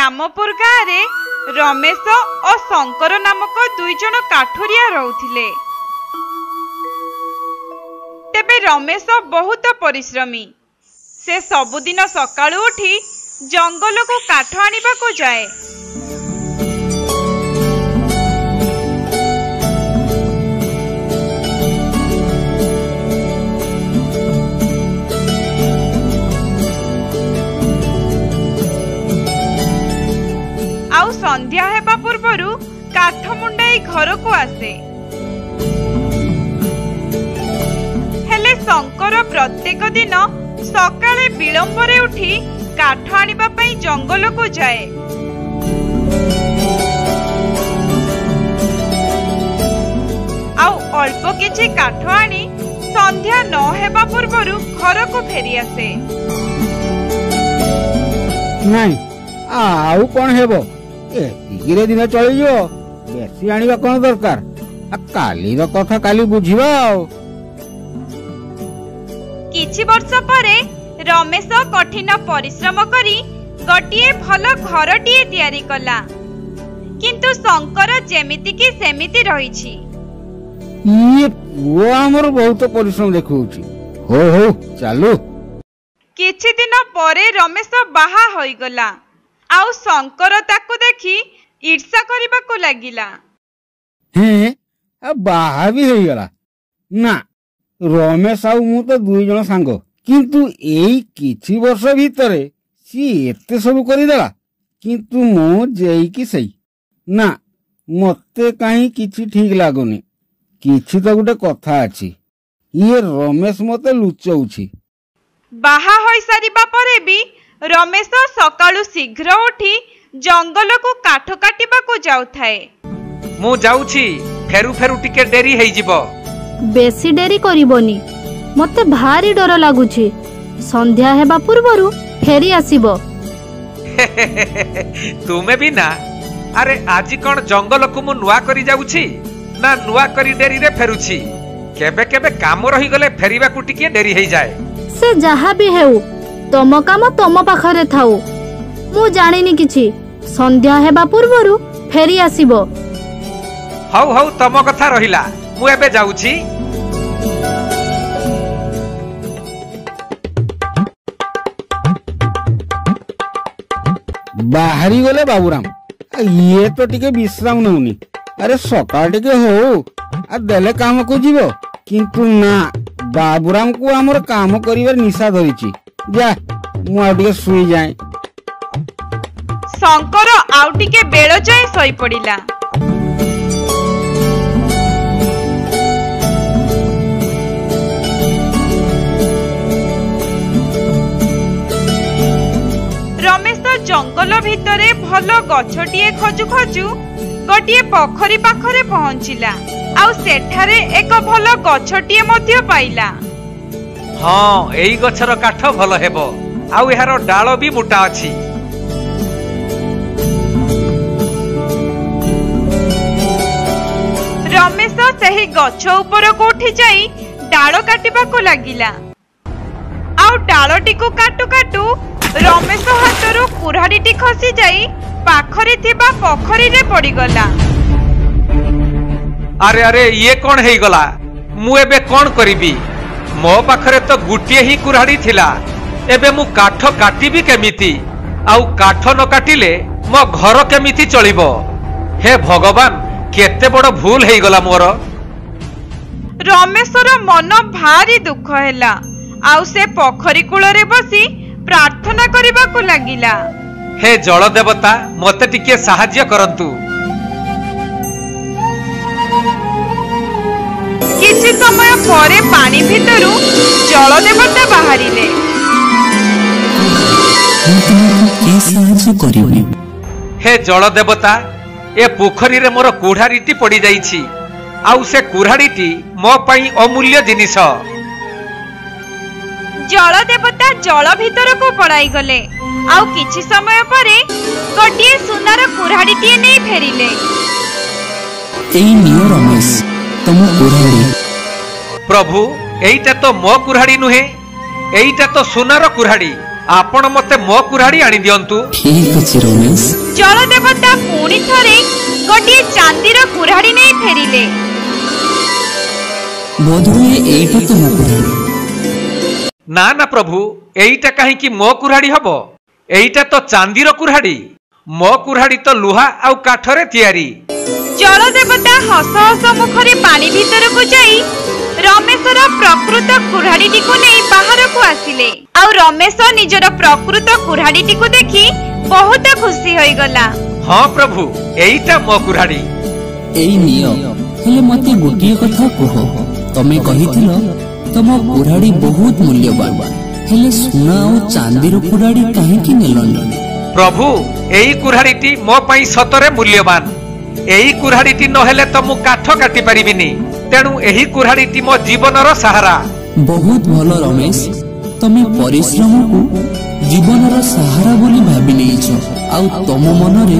रामपुर गाँव रे रमेश और शंकर नामक दुई जन काठुरिया रहुथिले। तेबे रमेश बहुत परिश्रमी। से सबुदिन सकाळु उठी जंगल को काठ आनिबा को जाए। आउ संध्या हेबा पूर्वरु काठ मुंडाई घर को आसे। हेले शंकर प्रत्येक दिन सकाळे विलंबरे उठी काठ आनिबा पई जंगल को जाए। आउ अल्प किछि काठ आनी संध्या न हेबा पूर्वरु घर को फेरी आसे। नहीं आउ कौन हेबो एतिकिरे दिन चली जो बेसी आनिबा कोन दरकार काली रो कथा काली बुझिबा। किछि वर्ष परे रमेश कठिन परिश्रम करी गोटिए भल घरटिए तैयारी कला। किंतु शंकर जेमिति की सेमिति रहिछि। ये वो हमर बहुत परिश्रम देखौछि। हो हो चालू। किछि दिन परे रमेश बाहा होई गला। आउ शंकर ताकू देखि ईर्षा करबा को लागिला। हैं आ बाहा भी होई गला ना रमेश आउ मु तो दुई जन सांग किंतु एई किछि वर्ष भितरे सी एते सब करि देला। किंतु मु जेई कि सही ना मते काहे किछि ठीक लागुनी। किछि तो गुटे कथा अछि ये रमेश मते लुचौछि। बाहा होई सारिबा परे भी रमेश सकाळु शीघ्र उठी जंगल को काठ काटिबा को जाउथाए। मु जाउछि फेरु फेरु टिके डेरी हेई जिवो। बेसी डेरी करिबोनी मते भारी डर लागुछि। संध्या हेबा पूर्वरु फेरी आसीबो। तुमे भी ना अरे आजी कोन जंगल को मु नुआ करी जाउछि ना नुआ करी डेरी रे फेरुछि। केबे केबे काम रही गले फेरीबा को टिके डेरी हेई जाए। से जहा भी हेउ तम काम तम पाखरे थाउ मु जानिनी किछि। संध्या हेबा पूर्वरु फेरी आसीबो। हौ हौ तम कथा रहिला मु एबे जाउछि। बाहरी गले बाबूराम ये तो टिके विश्राम नउनी। अरे सकाळ टिके हो आ देले काम को जीवो। किंतु ना बाबूराम को हमर काम करिवर निशा धरिछि। जा मु आ टिके सुई जाए। शंकर आउ टिके बेळ जाए सई पड़िला। रमेश जंगल भितरे भल गछटिए खोजु खोजु गोटिए पोखरी पाखरे पहुंचिला। आउ सेठारे एक भल गछटिए मध्य पाइला। हाँ एई गछर काठ भल हेबो आउ एहार डाळ भी मोटा अछि। रमेश सही गछ ऊपर को उठी जाई डाळ काटिबा को लागिला। आउ डाळटी को काटू काटू रमेश हाथरू कुऱ्हाड़ीटी खसी जाई पाखरे थिबा पोखरी रे पड़ी गला। अरे अरे ये कौन हेई गला मु एबे कौन करिबी। मो पाखरे तो गुटिए ही कुऱ्हाड़ी थिला। एबे मु काठ काटिबी केमिति आउ काठ न काटिले मो घर केमिति चलिबो। हे भगवान केते बड़ भूल हेई गला मोर। रमेशर मन भारी दुख हैला। आउ से पोखरी कूल रे बसी प्रार्थना करबा को लागिला। हे जल देवता मते टिके सहाय्य करंतु। किछि समय परे पानी भितरु जल देवता बाहरिले। हे जल देवता ए पोखरी रे मोर कुऱ्हाड़ीटी पड़ी जाईछि। आउ से कुऱ्हाड़ीटी मो पई अमूल्य जिनिस। जल देवता जल भीतर को पड़ाई गले। आउ किछि समय परे गोटिए सुनार कुऱ्हाड़ीटी नै फेरिले। एई नियो रमेश तम कुऱ्हाड़ी। प्रभु एईटा तो मो कुऱ्हाड़ी नुहे एईटा तो सुनार कुऱ्हाड़ी आपण मते मो कुराड़ी आनी दियंतु। ठीक अछि रमेश। जल देवता पुणी थरे गोटे चांदीर कुराड़ी नहीं फेरिले। बोधुए एइटा तो मो कुराड़ी। ना ना प्रभु, एइटा कहीं की मो कुराड़ी हबो? एइटा तो चांदीर कुराड़ी। मो कुराड़ी तो लुहा आउ काठरे तियारी। जल देवता हस हस मुखरे पानी भीतर को जाई रमेशर प्रकृत कुराड़ी को नहीं बाहर को आसिले। आउ रमेश निजर प्रकृत कुराड़ी को देखी बहुत खुशी होई गला। हाँ प्रभु, एइटा मो कुराड़ी। एई नियो हेले मते गोटिए कथा कह। तमे कहिथिलो तम कुराड़ी बहुत मूल्यवान, हेले सुना और चांदीर कुराड़ी काहे की नेलनी? प्रभु, एई कुराड़ीटी मो पई सतरे मूल्यवान। एई कुराड़ीटी नहेले तो मु काठ काटी परिबिनी। तेणु एही कुराड़ीटी मो जीवनर सहारा। बहुत भलो रमेश, तमे परिश्रम को जीवनर सहारा बोली भाबी लेइछो। आउ तम मनरे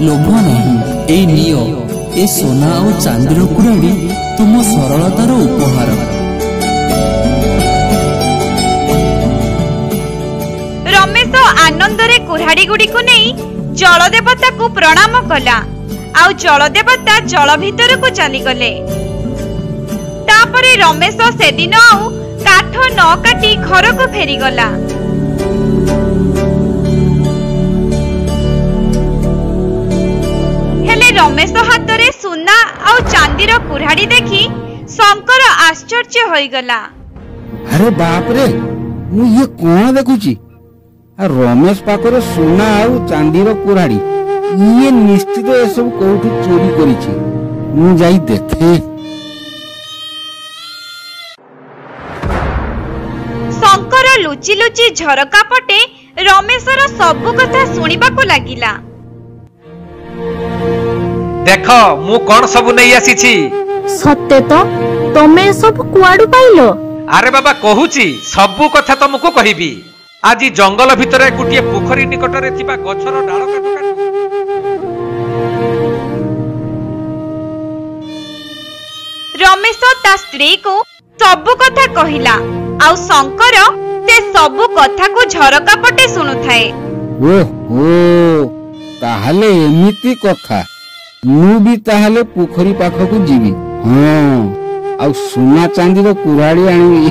लोभ नाही। एई नियो ए सोना और चांदीर कुराड़ी तुम सरलतार उपहार। रमेश आनंदरे कुराड़ी गुड़ी को नहीं जल देवता को प्रणाम कला। आउ जल देवता जल भीतर को चली गले। तापरे रमेश से दिन आउ काठ न काटी घर को फेरी गला। हेले रमेश हाथ रे सुना आउ चांदीर कुराड़ी देखी शंकर आश्चर्य होई गला। अरे बाप रे, मु ये कौन देखुची? रमेश पाखरे सोना आउ चांदीर कुराड़ी। ये निश्चित ए सब कोठू चोरी करिछि। मु जाई देखे। शंकर लुचि लुचि झरका पटे रमेशर सब कथा सुनिबा को लागिला। देख मु कौन सब नहीं आसीछि। सत्य तो तमे सब कुआडू पाइलो? अरे बाबा कहूची सबु कथा तुमको कहिबी। आज जंगल भितर गोटे पोखरी निकटरे थिबा गछर डाल काटू काटू रमेश ता स्त्री को सबु कथा कहिला। आउ शंकर से सबु कथा को झरका पटे सुनुथाए। ओहो, ताहले एमिति कथा। मु भी ताहले पोखरी पाखकू जीवी। हाँ, आउ सोना चांदीर कुराड़ी आनिबी।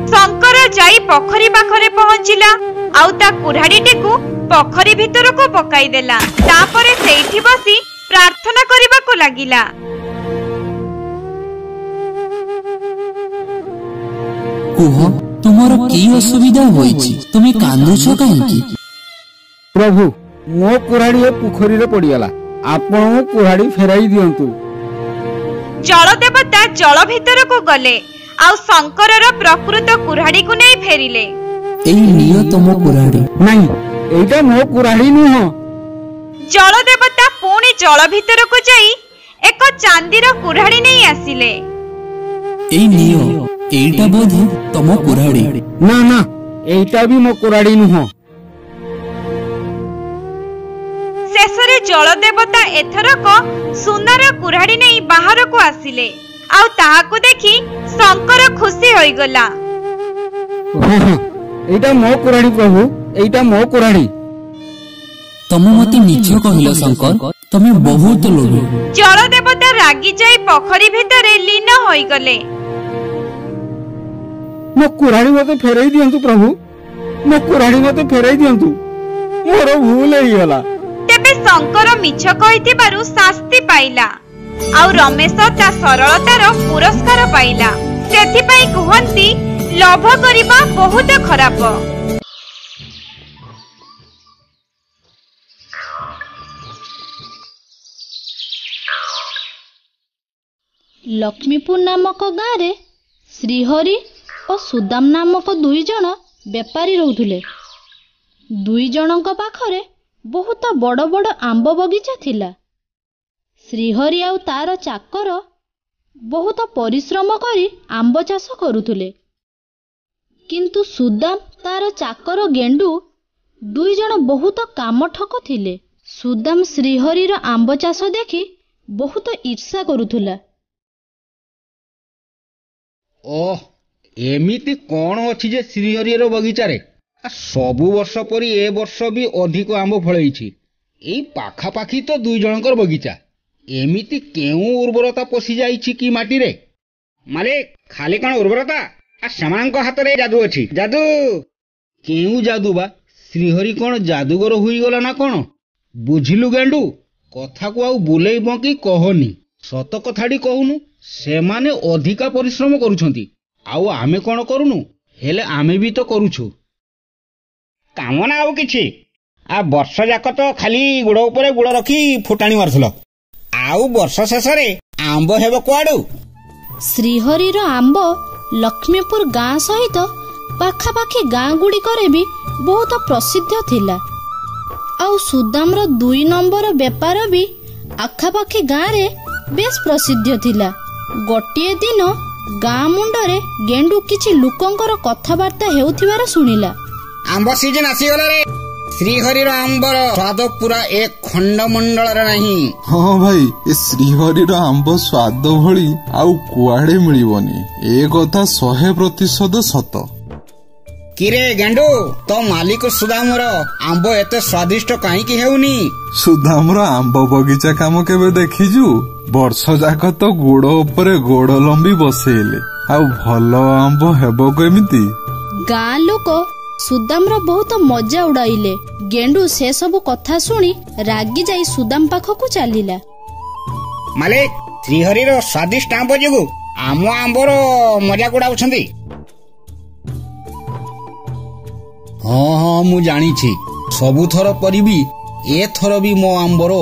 शंकर जाई पोखरी पाखरे पहुंचिला। आउ ता कुराड़ीटी को पोखरी भीतर को पकाई देला। तापरे सेठी बसी प्रार्थना करिबा को लागिला। कुह तुमर की असुविधा होईछि? तुमे कांदुछो काहेकि? प्रभु, मो कुराड़ी ए पोखरी रे पड़ीगला। आपण कुराड़ी फेराई दियंतु। जल देवता जल भीतर को गले। आउ शंकरर प्रकृत कुराड़ी को नहीं फेरिले। एई नियो तम कुराड़ी। नहीं, एटा मो कुराड़ी नुह। जल देवता पुणी जल भीतर को जाई एक चांदीर कुराड़ी नहीं आसिले। एई नियो एइटा बोधे तम कुराड़ी। ना ना, एटा भी मो कुराड़ी नुह। शेषरे जल देवता एथरक सुंदर कुराड़ी नहीं बाहर को आसिले। आउ ताहाकू देखी शंकर खुशी होई गला। एटा मो कुराड़ी प्रभु, एटा मो कुराड़ी। तम मते मिछ कहिलो शंकर, तमे बहुत लोभी। जल देवता रागी जाई पोखरी भितरे लीन होई गले। मो कुराड़ी मते फेराई दियंतु प्रभु। मो कुराड़ी मते फेराई दियंतु। मोर भूल होई गला। तेबे शंकर मिछ कहिथिबारु शास्ति पाइला। आउ रमेश ता सरलतार पुरस्कार पाइला। सेथिपाई कुहंती लोभ करिबा बहुत खराब। लक्ष्मीपुर नामक गाँव रे श्रीहरि और सुदाम नामक दुई जण बेपारी रहुथिले। दुई जनक पाखरे बहुत बड़ बड़ आंब बगीचा थिला। श्रीहरि आउ तार चाकर बहुत परिश्रम करी आंब चाष करुथिले। किंतु सुदाम तार चाकर गेंडू दुई जण बहुत काम ठक थिले। सुदाम श्रीहरिर आंब चाष देखि बहुत ईर्षा करुथिला। ଓଃ, ଏମିତି କ'ଣ ଅଛି ଯେ ଶ୍ରୀହରିର ବଗିଚାରେ? ସବୁ ବର୍ଷ ପରି ଏ ବର୍ଷ ବି ଅଧିକ ଆମ୍ବ ଫଳେଇଛି। ଏଇ ପାଖାପାଖି ତ 2 ଜଣଙ୍କର ବଗିଚା। ଏମିତି କେଉଁ ଉର୍ବରତା ପଶି ଯାଇଛି କି ମାଟିରେ? ମାଲିକ, ଖାଲି କ'ଣ ଉର୍ବରତା? ସେମାନଙ୍କ ହାତରେ ଯାଦୁ ଅଛି। ଯାଦୁ? କେଉଁ ଯାଦୁ ବା? ଶ୍ରୀହରି କ'ଣ ଯାଦୁଗର ହୋଇଗଲା ନା କ'ଣ? ବୁଝିଲୁ ଗେଣ୍ଡୁ, କଥାକୁ ଆଉ ବୁଲେଇ ବଙ୍କି କହନି। ସତ କଥାଟି କହୁନୁ। ସେମାନେ ଅଧିକା ପରିଶ୍ରମ କରୁଛନ୍ତି, ଆଉ ଆମେ କ'ଣ କରୁନୁ? ହେଲେ ଆମେ ବି ତ କରୁଛୁ। କାମ ନା ଆଉ କିଛି? ବର୍ଷ ଯାକ ତ ଖାଲି ଗୁଡ଼ ଉପରେ ଗୁଡ଼ ରଖି ଫୁଟାଣି ମାରୁଥିଲ, ଆଉ ବର୍ଷ ଶେଷରେ ଆମ୍ବ ହେବ କୁଆଡୁ? ଶ୍ରୀହରିର ଆମ୍ବ ଲକ୍ଷ୍ମୀପୁର ଗାଁ ସହିତ ପାଖାପାଖି ଗାଁ ଗୁଡ଼ିକରେ ବି ବହୁତ ପ୍ରସିଦ୍ଧ ଥିଲା। ଆଉ ସୁଦାମର 2 ନମ୍ବର ବେପାର ବି ଆଖାପାଖି ଗାଁରେ ବେଶ ପ୍ରସିଦ୍ଧ ଥିଲା। ଗୋଟିଏ ଦିନ ଗାଁ ମୁଣ୍ଡରେ ଗେଣ୍ଡୁ କିଛି ଲୋକଙ୍କର କଥାବାର୍ତ୍ତା ହେଉଥିବାର ଶୁଣିଲା। ଆମ୍ବ ସିଜନ ଆସିଗଲା ରେ। ଶ୍ରୀହରିର ଆମ୍ବର ସ୍ୱାଦ ପୁରା ଏ ଖଣ୍ଡମଣ୍ଡଳରେ ନାହିଁ। ହଁ ଭାଇ, ଏ ଶ୍ରୀହରିର ଆମ୍ବ ସ୍ୱାଦ ଭଳି ଆଉ କୁଆଡେ ମିଳିବନି। ଏ କଥା 100% ସତ। କିରେ ଗେଣ୍ଡୁ, ତ ମାଲିକ ସୁଦାମର ଆମ୍ବ ଏତେ ସ୍ୱାଦିଷ୍ଟ କାହିଁକି ହେଉନି? ସୁଦାମର ଆମ୍ବ ବଗିଚା କାମ କେବେ ଦେଖିଛୁ? ବର୍ଷ ଯାକ ତ ଗୋଡ ଉପରେ ଗୋଡ ଲମ୍ବି ବସେଇଲେ, ଆଉ ଭଲ ଆମ୍ବ ହେବ କେମିତି? ଗାଁ ଲୋକ ସୁଦାମର ବହୁତ ମଜା ଉଡାଇଲେ। ଗେଣ୍ଡୁ ସେ ସବୁ କଥା ଶୁଣି ରାଗି ଯାଇ ସୁଦାମ ପାଖକୁ ଚାଲିଲା। ମାଲିକ, ଶ୍ରୀହରିର ସ୍ୱାଦିଷ୍ଟ ଆମ୍ବ ଯୋଗୁ ଆମ ଆମ୍ବର ମଜା ଉଡାଉଛନ୍ତି। ହଁ, ମୁଁ ଜାଣିଛି। ସବୁଥର ପରି ବି ଏଥର ବି ମୋ ଆମ୍ବର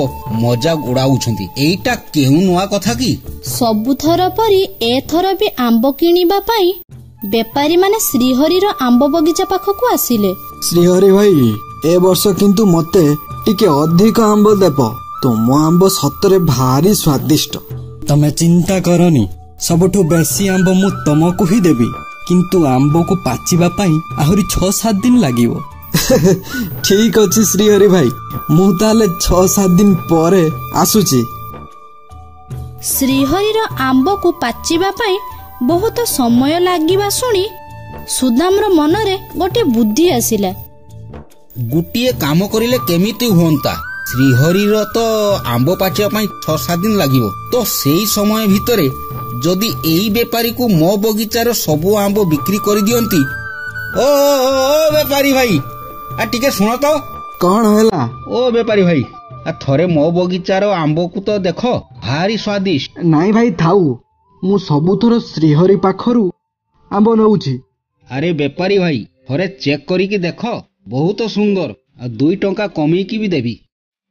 ମଜା ଉଡାଉଛନ୍ତି। ଏଇଟା କେଉଁ ନୂଆ କଥା କି? ସବୁଥର ପରି ଏଥର ବି ଆମ୍ବ କିଣିବା ପାଇଁ ବେପାରୀମାନେ ଶ୍ରୀହରିର ଆମ୍ବ ବଗିଚା ପାଖକୁ ଆସିଲେ। ଶ୍ରୀହରି ଭାଇ, ଏ ବର୍ଷ କିନ୍ତୁ ମତେ ଟିକେ ଅଧିକ ଆମ୍ବ ଦେବ। ତୁମ ଆମ୍ବ ସତରେ ଭାରି ସ୍ୱାଦିଷ୍ଟ। ତମେ ଚିନ୍ତା କରନି, ସବୁଠୁ ବେଶୀ ଆମ୍ବ ମୁଁ ତମକୁ ହିଁ ଦେବି। କିନ୍ତୁ ଆମ୍ବକୁ ପାଚିବା ପାଇଁ ଆହୁରି 6-7 ଦିନ ଲାଗିବ। ଠିକ ଅଛି ଶ୍ରୀହରି ଭାଇ, ମୁଁ ତାହେଲେ 6-7 ଦିନ ପରେ ଆସୁଛି। ଶ୍ରୀହରିର ଆମ୍ବକୁ ପାଚିବା ପାଇଁ ବହୁତ ସମୟ ଲାଗିବା ଶୁଣି ସୁଦାମର ମନରେ ଗୋଟିଏ ବୁଦ୍ଧି ଆସିଲା। ଗୋଟିଏ କାମ କରିଲେ କେମିତି ହୁଅନ୍ତା? ଶ୍ରୀହରିର ତ ଆମ୍ବ ପାଚିବା ପାଇଁ 6-7 ଦିନ ଲାଗିବ। ତ ସେଇ ସମୟ ଭିତରେ ଯଦି ଏଇ ବେପାରୀକୁ ମୋ ବଗିଚାର ସବୁ ଆମ୍ବ ବିକ୍ରି କରିଦିଅନ୍ତି। ଓ ବେପାରୀ ଭାଇ, ଟିକେ ଶୁଣ ତ। କ'ଣ ହେଲା? ଓ ବେପାରୀ ଭାଇ, ଥରେ ମୋ ବଗିଚାର ଆମ୍ବକୁ ତ ଦେଖ, ଭାରି ସ୍ୱାଦିଷ୍ଟ। ନାଇଁ ଭାଇ, ଥାଉ। ମୁଁ ସବୁଥର ଶ୍ରୀହରି ପାଖରୁ ଆମ୍ବ ନେଉଛି। ଆରେ ବେପାରୀ ଭାଇ, ଥରେ ଚେକ୍ କରିକି ଦେଖ, ବହୁତ ସୁନ୍ଦର। 2 ଟଙ୍କା କମେଇକି ବି ଦେବି।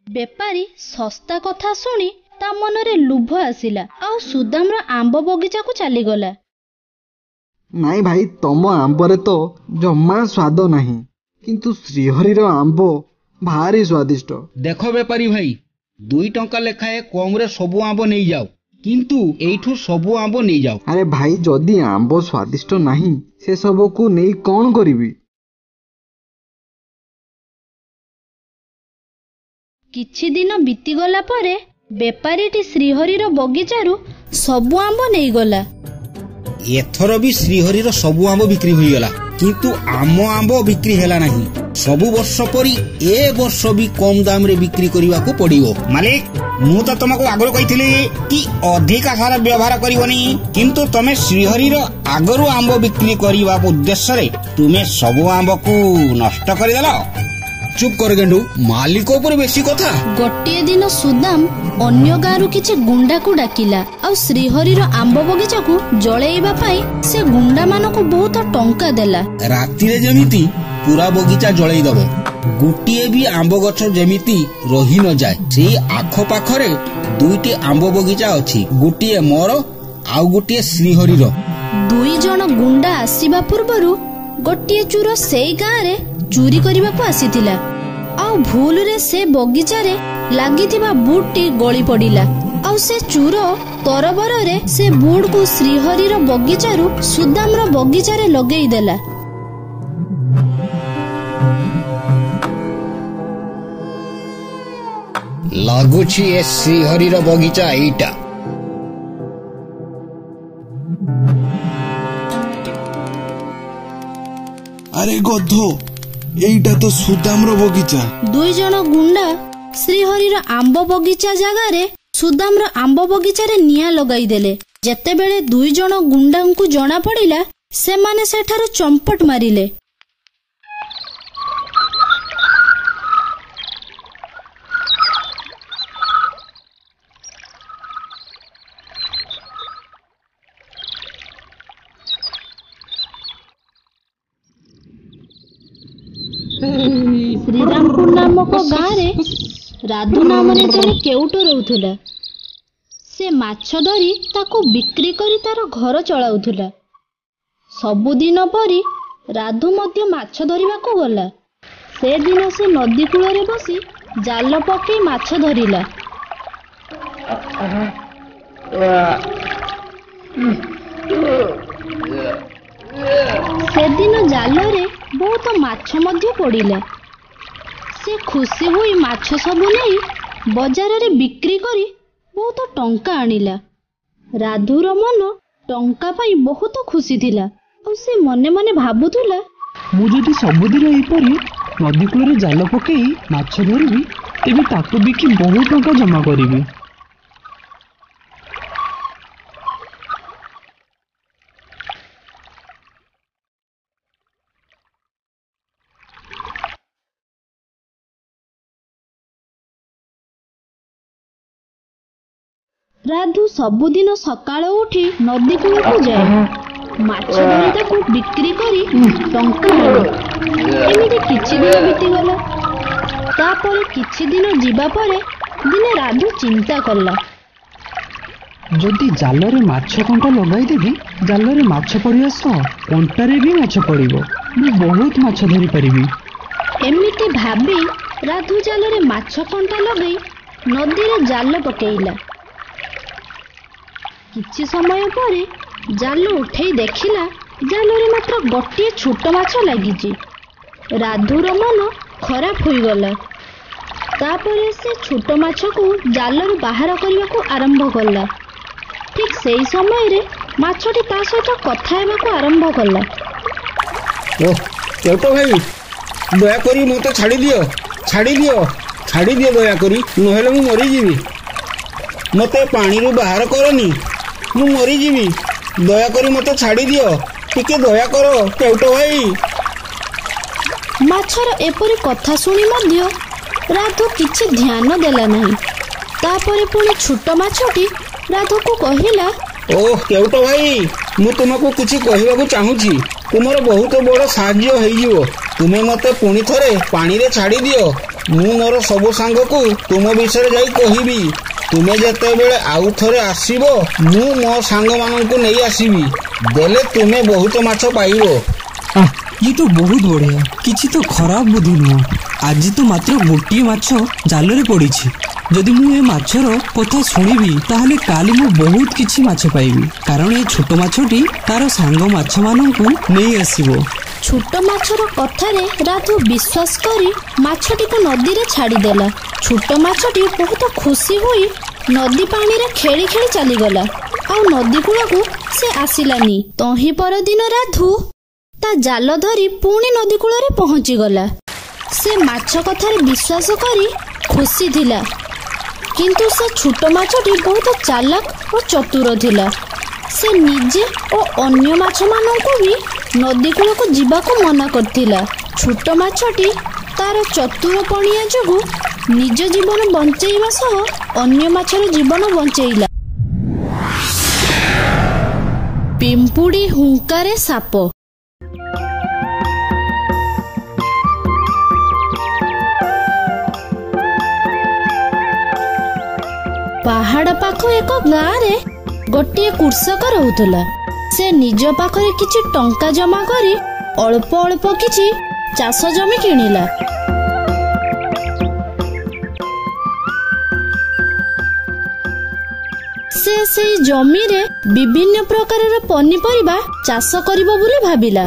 ବେପାରୀ ଶସ୍ତା କଥା ଶୁଣି ତା ମନରେ ଲୋଭ ଆସିଲା, ଆଉ ସୁଦାମର ଆମ୍ବ ବଗିଚାକୁ ଚାଲିଗଲା। ନାଇଁ ଭାଇ, ତମ ଆମ୍ବରେ ତ ଜମା ସ୍ୱାଦ ନାହିଁ, କିନ୍ତୁ ଶ୍ରୀହରିର ଆମ୍ବ ଭାରି ସ୍ୱାଦିଷ୍ଟ। ଦେଖ ବେପାରୀ ଭାଇ, 2 ଟଙ୍କା ଲେଖାଏ କମରେ ସବୁ ଆମ୍ବ ନେଇଯାଉ, କିନ୍ତୁ ଏଇଠୁ ସବୁ ଆମ୍ବ ନେଇଯାଉ। ଆରେ ଭାଇ, ଯଦି ଆମ୍ବ ସ୍ୱାଦିଷ୍ଟ ନାହିଁ, ସେ ସବୁକୁ ନେଇ କ'ଣ କରିବି? କିଛି ଦିନ ବିତିଗଲା ପରେ ବେପାରୀଟି ଶ୍ରୀହରିର ବଗିଚାରୁ ସବୁ ଆମ୍ବ ନେଇଗଲା। ଏଥର ବି ଶ୍ରୀହରିର ସବୁ ଆମ୍ବ ବିକ୍ରି ହୋଇଗଲା, କିନ୍ତୁ ଆମ ଆମ୍ବ ବିକ୍ରି ହେଲା ନାହିଁ। ସବୁ ବର୍ଷ ପରି ଏ ବର୍ଷ ବି କମ ଦାମରେ ବିକ୍ରି କରିବାକୁ ପଡିବ। ମାଲିକ, ମୁଁ ତ ତମକୁ ଆଗରୁ କହିଥିଲି କି ଅଧିକା ସାର ବ୍ୟବହାର କରିବନି, କିନ୍ତୁ ତମେ ଶ୍ରୀହରିର ଆଗରୁ ଆମ୍ବ ବିକ୍ରି କରିବା ଉଦ୍ଦେଶ୍ୟରେ ତୁମେ ସବୁ ଆମ୍ବକୁ ନଷ୍ଟ କରିଦେଲ। ଚୁପ୍ କର ଗେଣ୍ଡୁ, ମାଲିକ ଉପରେ ବେଶୀ କଥା। ଗୋଟିଏ ଦିନ ସୁଦାମ ଅନ୍ୟ ଗାଁରୁ କିଛି ଗୁଣ୍ଡାକୁ ଡାକିଲା, ଆଉ ଶ୍ରୀହରିର ଆମ୍ବ ବଗିଚାକୁ ଜଳେଇବା ପାଇଁ ସେ ଗୁଣ୍ଡାମାନଙ୍କୁ ବହୁତ ଟଙ୍କା ଦେଲା। ରାତିରେ ଯେମିତି ପୁରା ବଗିଚା ଜଳେଇ ଦବ, ଗୋଟିଏ ବି ଆମ୍ବ ଗଛ ଯେମିତି ରହି ନଯାଏ। ସେଇ ଆଖପାଖରେ 2ଟି ଆମ୍ବ ବଗିଚା ଅଛି, ଗୋଟିଏ ମୋର ଆଉ ଗୋଟିଏ ଶ୍ରୀହରିର। 2 ଜଣ ଗୁଣ୍ଡା ଆସିବା ପୂର୍ବରୁ ଗୋଟିଏ ଚୋର ସେଇ ଗାଁରେ ଚୋରି କରିବାକୁ ଆସିଥିଲା, ଆଉ ଭୁଲରେ ସେ ବଗିଚାରେ ଲାଗିଥିବା ବୁଟଟି ଗଳି ପଡ଼ିଲା, ଆଉ ସେ ଚୋର ତରବରରେ ସେ ବୁଟକୁ ଶ୍ରୀହରିର ବଗିଚାରୁ ସୁଦାମର ବଗିଚାରେ ଲଗେଇ ଦେଲା। ଲାଗୁଛି ଏ ଶ୍ରୀହରିର ବଗିଚା ଏଇଟା। ଆରେ ଗଧ, ଏଇଟା ତ ସୁଦାମର ବଗିଚା। 2 ଜଣ ଗୁଣ୍ଡା ଶ୍ରୀହରିର ଆମ୍ବ ବଗିଚା ଜାଗାରେ ସୁଦାମର ଆମ୍ବ ବଗିଚାରେ ନିଆଁ ଲଗାଇଦେଲେ। ଯେତେବେଳେ 2 ଜଣ ଗୁଣ୍ଡାଙ୍କୁ ଜଣା ପଡ଼ିଲା, ସେମାନେ ସେଠାରୁ ଚମ୍ପଟ ମାରିଲେ। ଶ୍ରୀରାମପୁର ନାମକ ଗାଁରେ ରାଧୁ ନାମରେ ଜଣେ କେଉଟ ରହୁଥିଲା। ସେ ମାଛ ଧରି ତାକୁ ବିକ୍ରି କରି ତାର ଘର ଚଳାଉଥିଲା। ସବୁଦିନ ପରି ରାଧୁ ମଧ୍ୟ ମାଛ ଧରିବାକୁ ଗଲା। ସେଦିନ ସେ ନଦୀ କୂଳରେ ବସି ଜାଲ ପକେଇ ମାଛ ଧରିଲା। ସେଦିନ ଜାଲରେ ବହୁତ ମାଛ ମଧ୍ୟ ପଡ଼ିଲା। ସେ ଖୁସି ହୋଇ ମାଛ ସବୁ ନେଇ ବଜାରରେ ବିକ୍ରି କରି ବହୁତ ଟଙ୍କା ଆଣିଲା। ରାଧୁର ମନ ଟଙ୍କା ପାଇଁ ବହୁତ ଖୁସି ଥିଲା। ଆଉ ସେ ମନେ ମନେ ଭାବୁଥିଲା, ମୁଁ ଯଦି ସବୁଦିନ ଏହିପରି ନଦୀ କୂଳରେ ଜାଲ ପକେଇ ମାଛ ଧରିବି, ତେବେ ତାକୁ ବିକି ବହୁ ଟଙ୍କା ଜମା କରିବି। ରାଧୁ ସବୁଦିନ ସକାଳ ଉଠି ନଦୀ କୂଳକୁ ଯାଏ। ମାଛ ଧରି ତାକୁ ବିକ୍ରି କରି ଟଙ୍କା ଆଣେ। ଏମିତି କିଛି ଦିନ ବିତିଗଲା। ତାପରେ କିଛି ଦିନ ଯିବା ପରେ ଦିନେ ରାଧୁ ଚିନ୍ତା କଲା, ଯଦି ଜାଲରେ ମାଛ କଣ୍ଟା ଲଗାଇଦେବି, ଜାଲରେ ମାଛ ପଡ଼ିବା ସହ କଣ୍ଟାରେ ବି ମାଛ ପଡ଼ିବ। ମୁଁ ବହୁତ ମାଛ ଧରିପାରିବି। ଏମିତି ଭାବି ରାଧୁ ଜାଲରେ ମାଛ କଣ୍ଟା ଲଗାଇ ନଦୀରେ ଜାଲ ପକେଇଲା। କିଛି ସମୟ ପରେ ଜାଲ ଉଠେଇ ଦେଖିଲା, ଜାଲରେ ମାତ୍ର ଗୋଟିଏ ଛୋଟ ମାଛ ଲାଗିଛି। ରାଧୁର ମନ ଖରାପ ହୋଇଗଲା। ତାପରେ ସେ ଛୋଟ ମାଛକୁ ଜାଲରୁ ବାହାର କରିବାକୁ ଆରମ୍ଭ କଲା। ଠିକ୍ ସେଇ ସମୟରେ ମାଛଟି ତା ସହିତ କଥା ହେବାକୁ ଆରମ୍ଭ କଲା। ଓହ କେଉଟ ଭାଇ, ଦୟାକରି ମୋତେ ଛାଡ଼ିଦିଅ, ଦୟାକରି, ନହେଲେ ମୁଁ ମରିଯିବି। ମୋତେ ପାଣିରୁ ବାହାର କରନି, ମୁଁ ମରିଯିବି। ଦୟାକରି ମୋତେ ଛାଡ଼ିଦିଅ, ଟିକେ ଦୟା କର କେଉଟ ଭାଇ। ମାଛର ଏପରି କଥା ଶୁଣି ମଧ୍ୟ ରାଧୁ କିଛି ଧ୍ୟାନ ଦେଲା ନାହିଁ। ତାପରେ ପୁଣି ଛୋଟ ମାଛଟି ରାଧୁକୁ କହିଲା, ଓହ କେଉଟ ଭାଇ, ମୁଁ ତୁମକୁ କିଛି କହିବାକୁ ଚାହୁଁଛି। ତୁମର ବହୁତ ବଡ଼ ସାହାଯ୍ୟ ହେଇଯିବ। ତୁମେ ମୋତେ ପୁଣି ଥରେ ପାଣିରେ ଛାଡ଼ିଦିଅ। ମୁଁ ମୋର ସବୁ ସାଙ୍ଗକୁ ତୁମ ବିଷୟରେ ଯାଇ କହିବି। ତୁମେ ଯେତେବେଳେ ଆଉ ଥରେ ଆସିବ, ମୁଁ ମୋ ସାଙ୍ଗମାନଙ୍କୁ ନେଇ ଆସିବି। ଦେଲେ ତୁମେ ବହୁତ ମାଛ ପାଇବ। ଇଏ ତ ବହୁତ ବଢିଆ, କିଛି ତ ଖରାପ ବୁଦ୍ଧି ନୁହଁ। ଆଜି ତ ମାତ୍ର ଗୋଟିଏ ମାଛ ଜାଲରେ ପଡ଼ିଛି। ଯଦି ମୁଁ ଏ ମାଛର କଥା ଶୁଣିବି, ତାହେଲେ କାଲି ମୁଁ ବହୁତ କିଛି ମାଛ ପାଇବି। କାରଣ ଏ ଛୋଟ ମାଛଟି ତାର ସାଙ୍ଗ ମାଛମାନଙ୍କୁ ନେଇ ଆସିବ। ଛୋଟ ମାଛର କଥାରେ ରାଧୁ ବିଶ୍ୱାସ କରି ମାଛଟିକୁ ନଦୀରେ ଛାଡ଼ିଦେଲା। ଛୋଟ ମାଛଟି ବହୁତ ଖୁସି ହୋଇ ନଦୀ ପାଣିରେ ଖେଳି ଖେଳି ଚାଲିଗଲା। ଆଉ ନଦୀ କୂଳକୁ ସେ ଆସିଲାନି। ତହିଁ ପରଦିନ ରାଧୁ ତା ଜାଲ ଧରି ପୁଣି ନଦୀ କୂଳରେ ପହଞ୍ଚିଗଲା। ସେ ମାଛ କଥାରେ ବିଶ୍ୱାସ କରି ଖୁସି ଥିଲା। କିନ୍ତୁ ସେ ଛୋଟ ମାଛଟି ବହୁତ ଚାଲାକ ଓ ଚତୁର ଥିଲା। ସେ ନିଜେ ଓ ଅନ୍ୟ ମାଛମାନଙ୍କୁ ବି ନଦୀ କୂଳକୁ ଯିବାକୁ ମନା କରିଥିଲା। ଛୋଟ ମାଛଟି ତାର ଚତୁରପଣିଆ ଯୋଗୁଁ ନିଜ ଜୀବନ ବଞ୍ଚେଇବା ସହ ଅନ୍ୟ ମାଛର ଜୀବନ ବଞ୍ଚେଇଲା। ପିମ୍ପୁଡ଼ି ହୁଙ୍କାରେ ସାପ। ପାହାଡ଼ ପାଖ ଏକ ଗାଁରେ ଗୋଟିଏ କୃଷକ ରହୁଥିଲା। ସେ ନିଜ ପାଖରେ କିଛି ଟଙ୍କା ଜମା କରି ଅଳ୍ପ ଅଳ୍ପ କିଛି ଚାଷ ଜମି କିଣିଲା। ସେ ସେଇ ଜମିରେ ବିଭିନ୍ନ ପ୍ରକାରର ପନିପରିବା ଚାଷ କରିବ ବୋଲି ଭାବିଲା।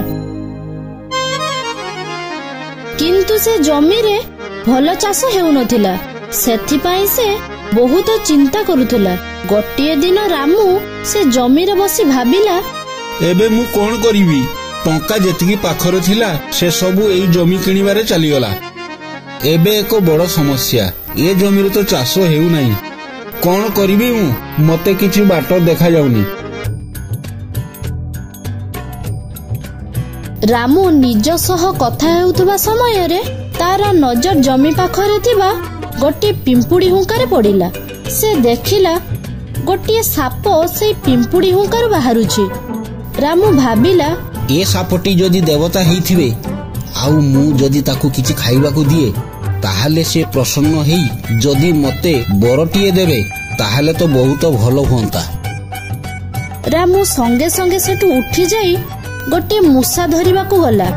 କିନ୍ତୁ ସେ ଜମିରେ ଭଲ ଚାଷ ହେଉନଥିଲା। ସେଥିପାଇଁ ସେ ବହୁତ ଚିନ୍ତା କରୁଥିଲା। ଗୋଟିଏ ଦିନ ରାମୁ ସେ ଜମିରେ ବସି ଭାବିଲା, ଏବେ ମୁଁ କଣ କରିବି? ଟଙ୍କା ଯେତିକି ପାଖରେ ଥିଲା ସେ ସବୁ ଏଇ ଜମି କିଣିବାରେ ଚାଲିଗଲା। ଏବେ ଏକ ବଡ ସମସ୍ୟା, ଏ ଜମିରେ ତ ଚାଷ ହେଉନାହିଁ। କଣ କରିବି ମୁଁ? ମତେ କିଛି ବାଟ ଦେଖାଯାଉନି। ରାମୁ ନିଜ ସହ କଥା ହେଉଥିବା ସମୟରେ ତାର ନଜର ଜମି ପାଖରେ ଥିବା ଗୋଟିଏ ପିମ୍ପୁଡି ହୁଙ୍କାରେ ପଡିଲା। ସେ ଦେଖିଲା ଗୋଟିଏ ସାପ ସେଇ ପିମ୍ପୁଡି ହୁଙ୍କାରୁ ବାହାରୁଛି। ରାମୁ ଭାବିଲା, ଏ ସାପଟି ଯଦି ଦେବତା ହେଇଥିବେ ଆଉ ମୁଁ ଯଦି ତାକୁ କିଛି ଖାଇବାକୁ ଦିଏ ତାହେଲେ ସେ ପ୍ରସନ୍ନ ହେଇ ଯଦି ମତେ ବରଟିଏ ଦେବେ ତାହେଲେ ତ ବହୁତ ଭଲ ହୁଅନ୍ତା। ରାମୁ ସଙ୍ଗେ ସଙ୍ଗେ ସେଠୁ ଉଠି ଯାଇ ଗୋଟିଏ ମୂଷା ଧରିବାକୁ ଗଲା।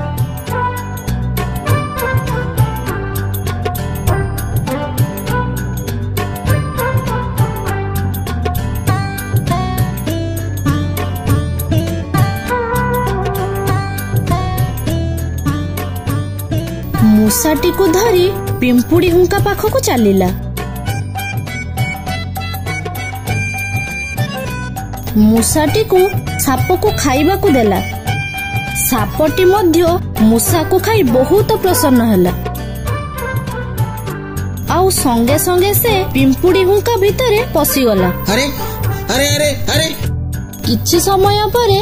ମୂଷାଟିକୁ ଧରି ପିମ୍ପୁଡି ହୁଙ୍କା ପାଖକୁ ଚାଲିଲା। ମୂଷାଟିକୁ ସାପକୁ ଖାଇବାକୁ ଦେଲା। ସାପଟି ମଧ୍ୟ ମୂଷାକୁ ଖାଇ ବହୁତ ପ୍ରସନ୍ନ ହେଲା ଆଉ ସଙ୍ଗେ ସଙ୍ଗେ ସେ ପିମ୍ପୁଡି ହୁଙ୍କା ଭିତରେ ପଶିଗଲା। କିଛି ସମୟ ପରେ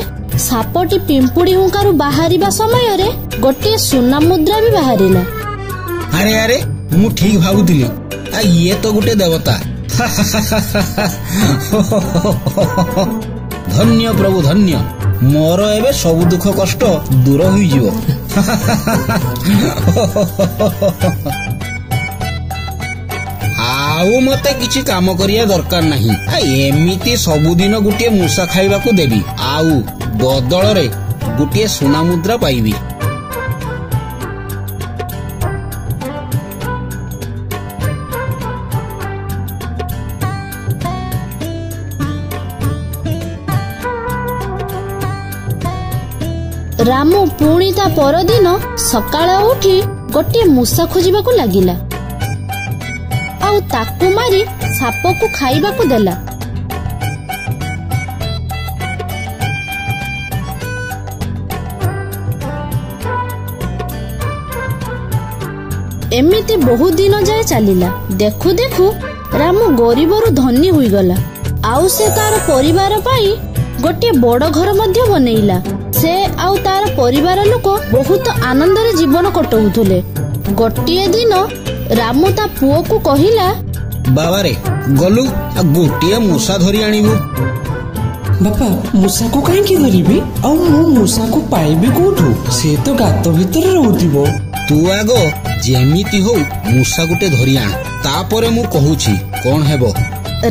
ସାପଟି ପିମ୍ପୁଡି ହୁଙ୍କାରୁ ବାହାରିବା ସମୟରେ ଗୋଟିଏ ସୁନା ମୁଦ୍ରା ବି ବାହାରିଲା। ଆରେ ଆରେ, ମୁଁ ଠିକ ଭାବୁଥିଲି, ଇଏ ତ ଗୋଟେ ଦେବତା। ଧନ୍ୟ ପ୍ରଭୁ ଧନ୍ୟ, ମୋର ଏବେ ସବୁ ଦୁଃଖ କଷ୍ଟ ଦୂର ହୋଇଯିବ। ଆଉ ମତେ କିଛି କାମ କରିବା ଦରକାର ନାହିଁ। ଏମିତି ସବୁଦିନ ଗୋଟିଏ ମୂଷା ଖାଇବାକୁ ଦେବି ଆଉ ବଦଳରେ ଗୋଟିଏ ସୁନା ମୁଦ୍ରା ପାଇବି। ରାମୁ ପୁଣି ତା ପରଦିନ ସକାଳ ଉଠି ଗୋଟିଏ ମୂଷା ଖୋଜିବାକୁ ଲାଗିଲା ଆଉ ତାକୁ ମାରି ସାପକୁ ଖାଇବାକୁ ଦେଲା। ଏମିତି ବହୁତ ଦିନ ଯାଏ ଚାଲିଲା। ଦେଖୁ ଦେଖୁ ରାମୁ ଗରିବରୁ ଧନୀ ହୋଇଗଲା ଆଉ ସେ ତାର ପରିବାର ପାଇଁ ଗୋଟିଏ ବଡ ଘର ମଧ୍ୟ ବନେଇଲା। ସେ ଆଉ ତାର ପରିବାର ଲୋକ ବହୁତ ଆନନ୍ଦରେ ଜୀବନ କଟାଉଥିଲେ। ଗୋଟିଏ ଦିନ ରାମୁ ତା ପୁଅକୁ କହିଲା, ବାବାରେ ଗଲୁ ଗୋଟିଏ ମୂଷା ଧରି ଆଣିବୁ। ବାପା, ମୂଷାକୁ କାହିଁକି ଧରିବି? ଆଉ ମୁଁ ମୂଷାକୁ ପାଇବି କୋଉଠୁ? ସେ ତ ଗାତ ଭିତରେ ରହୁଥିବ। ତୁ ଆଗ ଯେମିତି ହଉ ମୂଷା ଗୋଟେ ଧରି ଆଣ, ତାପରେ ମୁଁ କହୁଛି କଣ ହେବ।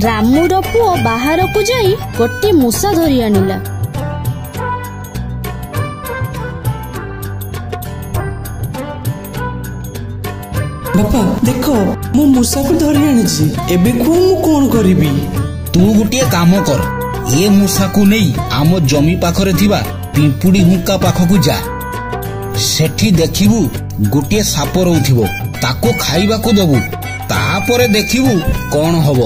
ରାମୁର ପୁଅ ବାହାରକୁ ଯାଇ ଗୋଟିଏ ମୂଷା ଧରି ଆଣିଲା। ବାପା ଦେଖ, ମୁଁ ମୂଷାକୁ ଧରି ଆଣିଛି। ଏବେ କୁହ ମୁଁ କଣ କରିବି? ତୁ ଗୋଟିଏ କାମ କର, ଏ ମୂଷାକୁ ନେଇ ଆମ ଜମି ପାଖରେ ଥିବା ପିମ୍ପୁଡି ହୁଙ୍କା ପାଖକୁ ଯା। ସେଠି ଦେଖିବୁ ଗୋଟିଏ ସାପ ରହୁଥିବ, ତାକୁ ଖାଇବାକୁ ଦବୁ, ତାପରେ ଦେଖିବୁ କଣ ହବ।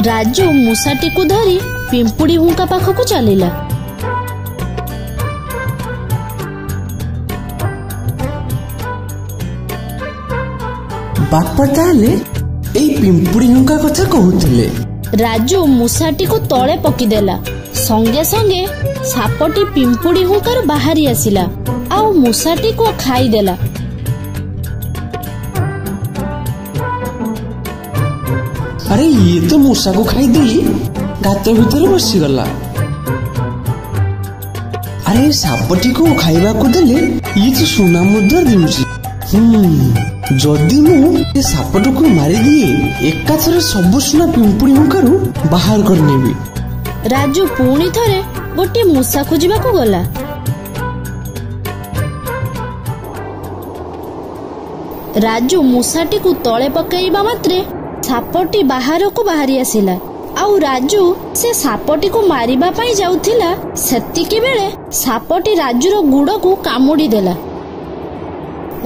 ରାଜୁ ମୂଷାଟିକୁ ଧରି ପିମ୍ପୁଡି ହୁଙ୍କା ପାଖକୁ ଚାଲିଲା। ବାପା ତାହେଲେ ଏଇ ପିମ୍ପୁଡି ହୁଙ୍କା କଥା କହୁଥିଲେ। ରାଜୁ ମୂଷାଟିକୁ ତଳେ ପକିଦେଲା। ସଙ୍ଗେ ସଙ୍ଗେ ସାପଟି ପିମ୍ପୁଡି ହୁଙ୍କାରୁ ବାହାରି ଆସିଲା ଆଉ ମୂଷାଟିକୁ ଖାଇଦେଲା। ଆରେ ଇଏ ତ ମୂଷାକୁ ଖାଇଦେଇ ଗାତ ଭିତରେ ବସିଗଲା। ଆରେ ସାପଟିକୁ ଖାଇବାକୁ ଦେଲେ ଇଏ ତ ସୁନା ମୁଦ୍ରା ଦେଉଛି। ଯଦି ମୁଁ ଏ ସାପଟିକୁ ମାରିଦିଏ ଏକାଥରେ ସବୁ ସୁନା ପିମ୍ପୁଡି ହୁଙ୍କାରୁ ବାହାର କରିନେବି। ରାଜୁ ପୁଣି ଥରେ ଗୋଟିଏ ମୂଷା ଖୋଜିବାକୁ ଗଲା। ରାଜୁ ମୂଷାଟିକୁ ତଳେ ପକାଇବା ମାତ୍ରେ ସାପଟି ବାହାରକୁ ବାହାରି ଆସିଲା ଆଉ ରାଜୁ ସେ ସାପଟିକୁ ମାରିବା ପାଇଁ ଯାଉଥିଲା। ସେତିକି ବେଳେ ସାପଟି ରାଜୁର ଗୁଡକୁ କାମୁଡି ଦେଲା।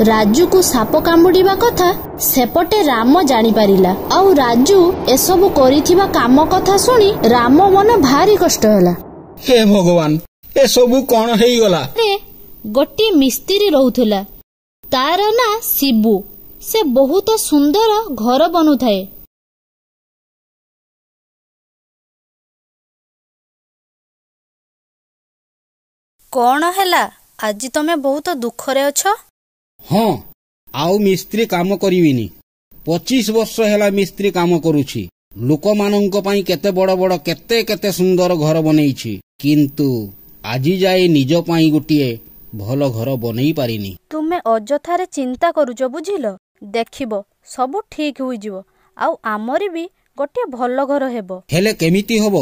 ରାଜୁକୁ ସାପ କାମୁଡିବା କଥା ସେପଟେ ରାମ ଜାଣିପାରିଲା ଆଉ ରାଜୁ ଏସବୁ କରିଥିବା କାମ କଥା ଶୁଣି ରାମ ମନ ଭାରି କଷ୍ଟ ହେଲା। ହେ ଭଗବାନ, ଏସବୁ କଣ ହେଇଗଲା? ଗୋଟିଏ ମିସ୍ତ୍ରୀ ରହୁଥିଲା। ତାର ନାଁ ଶିବୁ। ସେ ବହୁତ ସୁନ୍ଦର ଘର ବନୁଥାଏ। କଣ ହେଲା? ଆଜି ତମେ ବହୁତ ଦୁଃଖରେ ଅଛ? ହଁ, ଆଉ ମିସ୍ତ୍ରୀ କାମ କରିବିନି। 25 ବର୍ଷ ହେଲା ମିସ୍ତ୍ରୀ କାମ କରୁଛି। ଲୋକମାନଙ୍କ ପାଇଁ କେତେ ବଡ଼ ବଡ଼ କେତେ କେତେ ସୁନ୍ଦର ଘର ବନେଇଛି, କିନ୍ତୁ ଆଜି ଯାଏ ନିଜ ପାଇଁ ଗୋଟିଏ ଭଲ ଘର ବନେଇ ପାରିନି। ତୁମେ ଅଯଥାରେ ଚିନ୍ତା କରୁଛ, ବୁଝିଲ? ଦେଖିବ ସବୁ ଠିକ ହୋଇଯିବ, ଆଉ ଆମର ବି ଗୋଟିଏ ଭଲ ଘର ହେବ। ହେଲେ କେମିତି ହବ?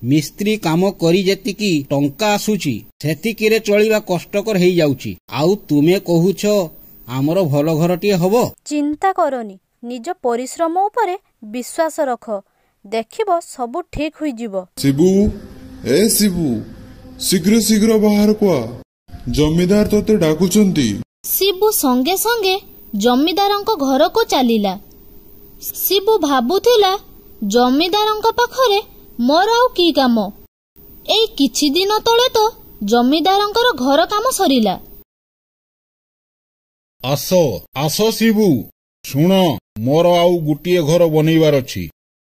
ମିସ୍ତ୍ରୀ କାମ କରି ଯେତିକି ଟଙ୍କା ଆସୁଛି ସେତିକିରେ ଚଳିବା କଷ୍ଟକର ହେଇଯାଉଛି, ଆଉ ତୁମେ କହୁଛ ଆମର ଭଲ ଘରଟିଏ ହବ? ଚିନ୍ତା କରନି, ନିଜ ପରିଶ୍ରମ ଉପରେ ବିଶ୍ୱାସ ରଖ, ଦେଖିବ ସବୁ ଠିକ ହୋଇଯିବ। ଶିବୁ, ଏ ଶିବୁ, ଶୀଘ୍ର ଶୀଘ୍ର ବାହାରକୁ ଆ, ଜମିଦାର ତତେ ଡାକୁଛନ୍ତି। ଶିବୁ ସଙ୍ଗେ ସଙ୍ଗେ ଜମିଦାରଙ୍କ ଘରକୁ ଚାଲିଲା। ଶିବୁ ଭାବୁଥିଲା, ଜମିଦାରଙ୍କ ପାଖରେ ମୋର ଆଉ କି କାମ? ଏଇ କିଛି ଦିନ ତଳେ ତ ଜମିଦାରଙ୍କର ଘର କାମ ସରିଲା। ଆସ ଆସ ଶିବୁ, ଶୁଣ, ମୋର ଆଉ ଗୋଟିଏ ଘର ବନେଇବାର ଅଛି,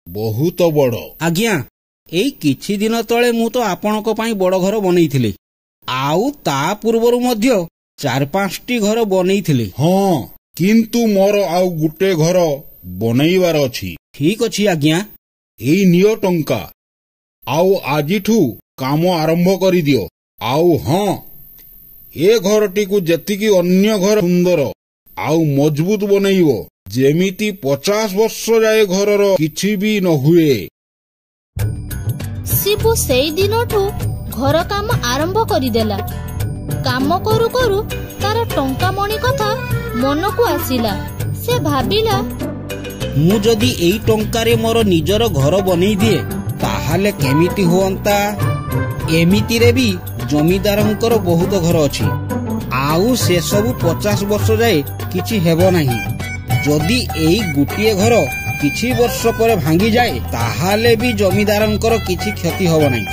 ବହୁତ ବଡ଼। ଆଜ୍ଞା, ଏଇ କିଛି ଦିନ ତଳେ ମୁଁ ତ ଆପଣଙ୍କ ପାଇଁ ବଡ଼ ଘର ବନେଇଥିଲି, ଆଉ ତା ପୂର୍ବରୁ ମଧ୍ୟ 4-5ଟି ଘର ବନେଇଥିଲି। ହଁ, କିନ୍ତୁ ମୋର ଆଉ ଗୋଟେ ଘର ବନେଇବାର ଅଛି। ଠିକ ଅଛି ଆଜ୍ଞା, ଏଇ ନିଅ ଟଙ୍କା, ଆଉ ଆଜିଠୁ କାମ ଆରମ୍ଭ କରିଦିଅ। ଆଉ ହଁ, ଏ ଘରଟିକୁ ଯେତିକି ଅନ୍ୟ ଘର ସୁନ୍ଦର ଆଉ ମଜବୁତ ବନେଇବ, ଯେମିତି 50 ବର୍ଷ ଯାଏ ଘରର କିଛି ବି ନ ହୁଏ। ଶିବୁ ସେଇ ଦିନଠୁ ଘର କାମ ଆରମ୍ଭ କରିଦେଲା। କାମ କରୁ କରୁ ତାର ଟଙ୍କା ମଣି କଥା ମନକୁ ଆସିଲା। ସେ ଭାବିଲା, ମୁଁ ଯଦି ଏଇ ଟଙ୍କାରେ ମୋର ନିଜର ଘର ବନେଇ ଦିଏ ତାହେଲେ କେମିତି ହୁଅନ୍ତା? ଏମିତିରେ ବି ଜମିଦାରଙ୍କର ବହୁତ ଘର ଅଛି, ଆଉ ସେସବୁ 50 ବର୍ଷ ଯାଏ କିଛି ହେବ ନାହିଁ। ଯଦି ଏଇ ଗୋଟିଏ ଘର କିଛି ବର୍ଷ ପରେ ଭାଙ୍ଗିଯାଏ ତାହେଲେ ବି ଜମିଦାରଙ୍କର କିଛି କ୍ଷତି ହେବ ନାହିଁ।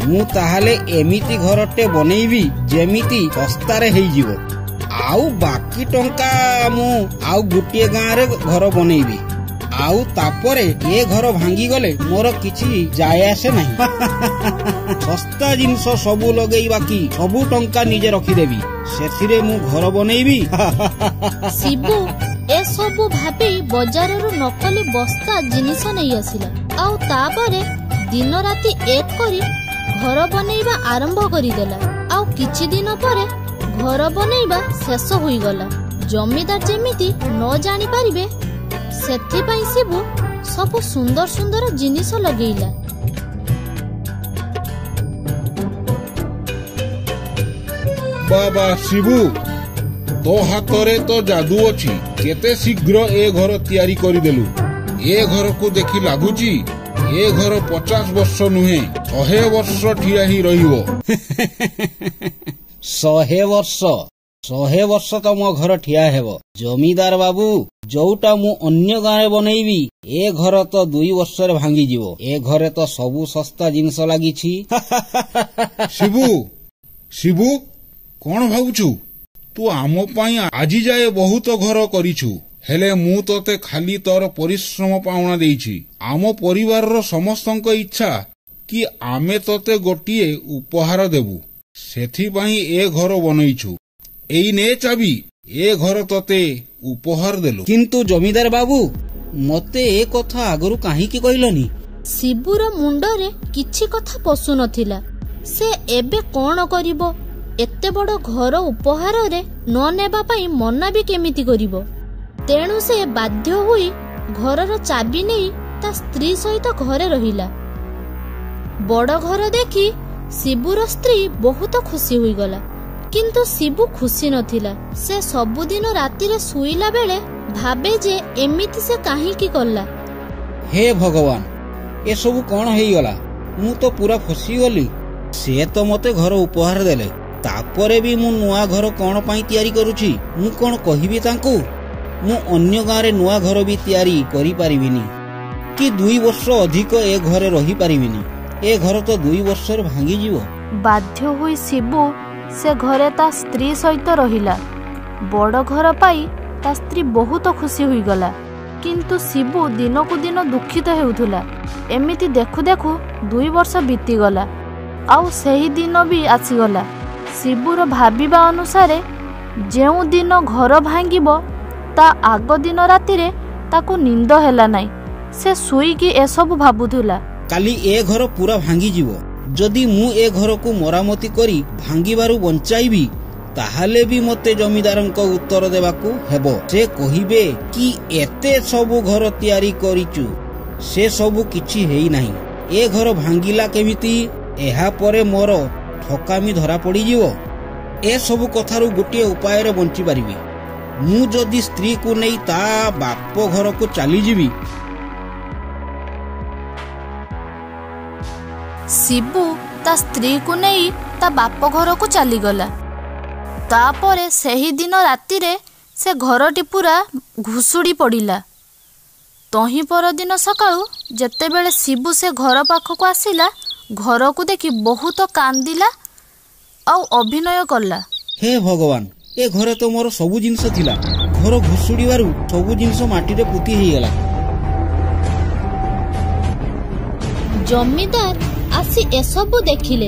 ମୁଁ ତାହେଲେ ଏମିତି ଘରଟେ ବନେଇବି ଯେମିତି ଶସ୍ତାରେ ହେଇଯିବ, ଆଉ ବାକି ଟଙ୍କା ମୁଁ ଆଉ ଗୋଟିଏ ଗାଁରେ ଘର ବନେଇବି, ଆଉ ତାପରେ ଏ ଘର ଭାଙ୍ଗିଗଲେ ମୋର କିଛି ଯାଏ ଆସେ ନାହିଁ। ଶସ୍ତା ଜିନିଷ ସବୁ ଲଗେଇବା କି ସବୁ ଟଙ୍କା ନିଜେ ରଖିଦେବି, ସେଥିରେ ମୁଁ ଘର ବନେଇବି। ଶିବୁ ଏସବୁ ଭାବି ବଜାରରୁ ନକଲି ବସ୍ତା ଜିନିଷ ନେଇ ଆସିଲା, ଆଉ ତାପରେ ଦିନ ରାତି ଏକ କରି ଘର ବନେଇବା ଆରମ୍ଭ କରିଦେଲା। ଆଉ କିଛି ଦିନ ପରେ ଘର ବନେଇବା ଶେଷ ହୋଇଗଲା। ଜମିଦାର ଯେମିତି ନ ଜାଣିପାରିବେ ସେଥିପାଇଁ ଶିବୁ ସବୁ ସୁନ୍ଦର ସୁନ୍ଦର ଜିନିଷ ଲଗେଇଲା। ବାବା ଶିବୁ, ତୋ ହାତରେ ତ ଯାଦୁ ଅଛି, କେତେ ଶୀଘ୍ର ଏ ଘର ତିଆରି କରିଦେଲୁ। ଏ ଘରକୁ ଦେଖି ଲାଗୁଛି ଏ ଘର 50 ବର୍ଷ ନୁହେଁ 100 ବର୍ଷ ଠିଆ ହିଁ ରହିବ। 100 ବର୍ଷ? 100 ବର୍ଷ ତ ମୋ ଘର ଠିଆ ହେବ। ଜମିଦାର ବାବୁ, ଯୋଉଟା ମୁଁ ଅନ୍ୟ ଗାଁରେ ବନେଇବି ଏ ଘର ତ 2 ବର୍ଷରେ ଭାଙ୍ଗିଯିବ। ଏ ଘରେ ତ ସବୁ ଶସ୍ତା ଜିନିଷ ଲାଗିଛି। ଶିବୁ, ଶିବୁ, କଣ ଭାବୁଛୁ? ତୁ ଆମ ପାଇଁ ଆଜି ଯାଏ ବହୁତ ଘର କରିଛୁ, ହେଲେ ମୁଁ ତତେ ଖାଲି ତୋର ପରିଶ୍ରମ ପାଉଣା ଦେଇଛି। ଆମ ପରିବାରର ସମସ୍ତଙ୍କ ଇଚ୍ଛା କି ଆମେ ତତେ ଗୋଟିଏ ଉପହାର ଦେବୁ, ସେଥିପାଇଁ ଏ ଘର ବନେଇଛୁ। ଏଇ ନେ ଚାବି, ଏ ଘର ତତେ ଉପହାର ଦେଲୁ। କିନ୍ତୁ ଜମିଦାର ବାବୁ, ମତେ ଏ କଥା ଆଗରୁ କାହିଁକି କହିଲନି? ଶିବୁର ମୁଣ୍ଡରେ କିଛି କଥା ପଶୁନଥିଲା। ସେ ଏବେ କଣ କରିବ? ଏତେ ବଡ଼ ଘର ଉପହାରରେ ନ ନେବା ପାଇଁ ମନା ବି କେମିତି କରିବ? ତେଣୁ ସେ ବାଧ୍ୟ ହୋଇ ଘରର ଚାବି ନେଇ ତା ସ୍ତ୍ରୀ ସହିତ ଘରେ ରହିଲା। ବଡ଼ ଘର ଦେଖି ଶିବୁର ସ୍ତ୍ରୀ ବହୁତ ଖୁସି ହୋଇଗଲା, କିନ୍ତୁ ଶିବୁ ଖୁସି ନଥିଲା। ସେ ସବୁଦିନ ରାତିରେ ଶୋଇଲା ବେଳେ ଭାବେ ଯେ ଏମିତି ସେ କାହିଁକି କଲା। ହେ ଭଗବାନ, ଏସବୁ କଣ ହେଇଗଲା? ମୁଁ ତ ପୁରା ଫସିଗଲି। ସେ ତ ମତେ ଘର ଉପହାର ଦେଲେ, ତାପରେ ବି ମୁଁ ନୂଆ ଘର କଣ ପାଇଁ ତିଆରି କରୁଛି? ମୁଁ କଣ କହିବି ତାଙ୍କୁ? ମୁଁ ଅନ୍ୟ ଗାଁରେ ନୂଆ ଘର ବି ତିଆରି କରିପାରିବିନି, କି 2 ବର୍ଷ ଅଧିକ ଏ ଘରେ ରହିପାରିବିନି। ଏ ଘର ତ 2 ବର୍ଷରେ ଭାଙ୍ଗିଯିବ। ବାଧ୍ୟ ହୋଇ ଶିବୁ ସେ ଘରେ ତା ସ୍ତ୍ରୀ ସହିତ ରହିଲା। ବଡ଼ ଘର ପାଇ ତା ସ୍ତ୍ରୀ ବହୁତ ଖୁସି ହୋଇଗଲା, କିନ୍ତୁ ଶିବୁ ଦିନକୁ ଦିନ ଦୁଃଖିତ ହେଉଥିଲା। ଏମିତି ଦେଖୁ ଦେଖୁ 2 ବର୍ଷ ବିତିଗଲା, ଆଉ ସେହି ଦିନ ବି ଆସିଗଲା। ଶିବୁର ଭାବିବା ଅନୁସାରେ ଯେଉଁ ଦିନ ଘର ଭାଙ୍ଗିବ ତା ଆଗ ଦିନ ରାତିରେ ତାକୁ ନିଦ ହେଲା ନାହିଁ। ସେ ଶୋଇକି ଏସବୁ ଭାବୁଥିଲା। କାଲି ଏ ଘର ପୁରା ଭାଙ୍ଗିଯିବ। ଯଦି ମୁଁ ଏ ଘରକୁ ମରାମତି କରି ଭାଙ୍ଗିବାରୁ ବଞ୍ଚାଇବି, ତାହେଲେ ବି ମୋତେ ଜମିଦାରଙ୍କ ଉତ୍ତର ଦେବାକୁ ହେବ। ସେ କହିବେ କି ଏତେ ସବୁ ଘର ତିଆରି କରିଛୁ, ସେ ସବୁ କିଛି ହେଇନାହିଁ। ଏ ଘର ଭାଙ୍ଗିଲା କେମିତି? ଏହା ପରେ ମୋର ଠକାମି ଧରା ପଡ଼ିଯିବ। ଏସବୁ କଥାରୁ ଗୋଟିଏ ଉପାୟରେ ବଞ୍ଚିପାରିବି। ମୁଁ ଯଦି ସ୍ତ୍ରୀକୁ ନେଇ ତା ବାପ ଘରକୁ ଚାଲିଯିବି। ଶିବୁ ତା ସ୍ତ୍ରୀକୁ ନେଇ ତା ବାପ ଘରକୁ ଚାଲିଗଲା। ତାପରେ ସେହି ଦିନ ରାତିରେ ସେ ଘରଟି ପୁରା ଘୁଷୁଡ଼ି ପଡ଼ିଲା। ତହିଁ ପରଦିନ ସକାଳୁ ଯେତେବେଳେ ଶିବୁ ସେ ଘର ପାଖକୁ ଆସିଲା, ଘରକୁ ଦେଖି ବହୁତ କାନ୍ଦିଲା ଆଉ ଅଭିନୟ କଲା। ହେ ଭଗବାନ, ଏ ଘରେ ତ ମୋର ସବୁ ଜିନିଷ ଥିଲା। ଘର ଘୁଷୁଡ଼ିବାରୁ ସବୁ ଜିନିଷ ମାଟିରେ ପୋତି ହେଇଗଲା। ଜମିଦାର ଆସି ଏସବୁ ଦେଖିଲେ।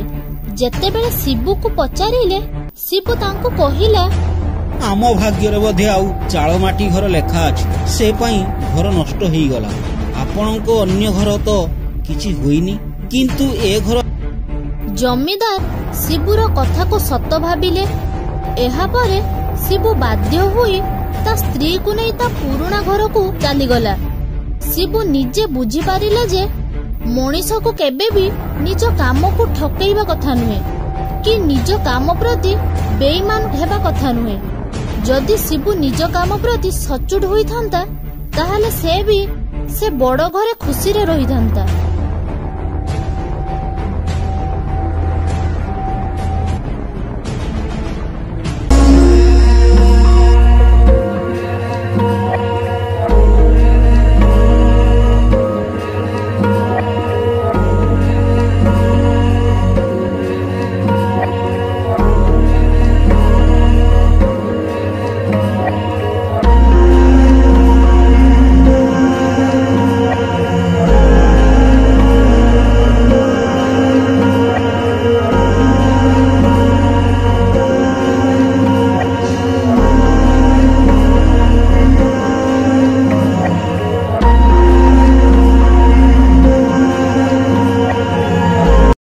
ଯେତେବେଳେ ଶିବୁକୁ ପଚାରିଲେ, ଶିବୁ ତାଙ୍କୁ କହିଲା, ଆମ ଭାଗ୍ୟରେ ବୋଧେ ଆଉ ଚାଳ ମାଟି ଘର ଲେଖା ଅଛି। ସେ ପାଇଁ ଘର ନଷ୍ଟ ହେଇଗଲା। ଆପଣଙ୍କ ଅନ୍ୟ ଘର ତ କିଛି ହୋଇନି, କିନ୍ତୁ ଏ ଘର। ଜମିଦାର ଶିବୁର କଥାକୁ ସତ ଭାବିଲେ। ଏହାପରେ ଶିବୁ ବାଧ୍ୟ ହୋଇ ତା ସ୍ତ୍ରୀକୁ ନେଇ ତା ପୁରୁଣା ଘରକୁ ଚାଲିଗଲା। ଶିବୁ ନିଜେ ବୁଝିପାରିଲା ଯେ ମଣିଷକୁ କେବେ ବି ନିଜ କାମକୁ ଠକେଇବା କଥା ନୁହେଁ, କି ନିଜ କାମ ପ୍ରତି ବେଇମାନ ହେବା କଥା ନୁହେଁ। ଯଦି ଶିବୁ ନିଜ କାମ ପ୍ରତି ସଚୋଟ ହୋଇଥାନ୍ତା, ତାହେଲେ ସେ ବଡ଼ ଘରେ ଖୁସିରେ ରହିଥାନ୍ତା।